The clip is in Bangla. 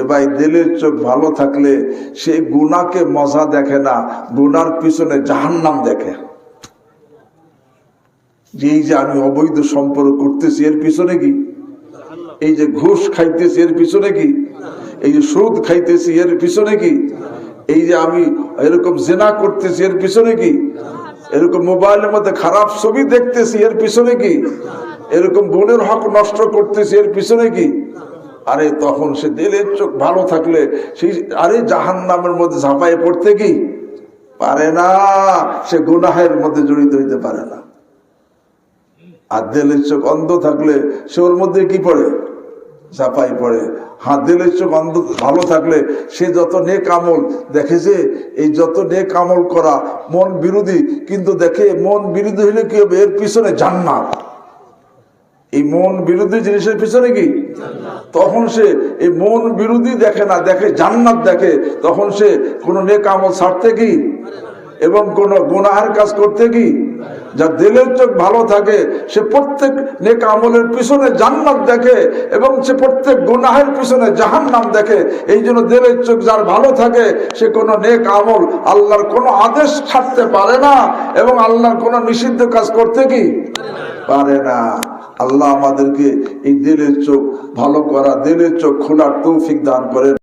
এবার দিলের চোখ ভালো থাকলে সে গুনাহকে মজা দেখে না, গুনার পিছনে জাহান্নাম দেখে। এই যে আমি অবৈধ সম্পর্ক করতেছি এর পিছনে কি, এই যে ঘুষ খাইতেছি এর পিছনে কি, এই যে সুদ খাইতেছি এর পিছনে কি, এই যে আমি এরকম জেনা করতেছি এর পিছনে কি, এরকম মোবাইলের মধ্যে খারাপ ছবি দেখতেছি এর পিছনে কি, এরকম বোনের হক নষ্ট করতেছি এর পিছনে কি। আরে তখন সে দিলের চোখ ভালো থাকলে সেই আরে জাহান্নামের মধ্যে ঝাঁপায়ে পড়তে কি পারে না, সে গুনাহের মধ্যে জড়িত হইতে পারে না। আর দিলের চোখ অন্ধ থাকলে সে ওর মধ্যে কি পড়ে, ঝাঁপাই পড়ে। হ্যাঁ, দিলের চোখ অন্ধ ভালো থাকলে সে যত নেক আমল দেখে, যে এই যত নেক আমল করা মন বিরোধী, কিন্তু দেখে মন বিরোধী হইলে কি হবে, এর পিছনে জান্নাত। এই মন বিরোধী জিনিসের পিছনে কি, তখন সে এই মন বিরোধী দেখে না, দেখে জান্নাত দেখে। তখন সে কোনো নেক আমল ছাড়তে কি এবং কোন গুনাহের কাজ করতে কি। যার দিলের চোখ ভালো থাকে সে প্রত্যেক নেক আমলের পিছনে জান্নাত দেখে এবং সে প্রত্যেক গুনাহের পিছনে জাহান্নাম দেখে। এই জন্য দিলের চোখ যার ভালো থাকে সে কোনো নেক আমল, আল্লাহর কোনো আদেশ ছাড়তে পারে না এবং আল্লাহর কোনো নিষিদ্ধ কাজ করতে কি পারে না। আল্লাহ আমাদেরকে এই দিলের চোখ ভালো করা, দিলের চোখ খোলার তৌফিক দান করেন।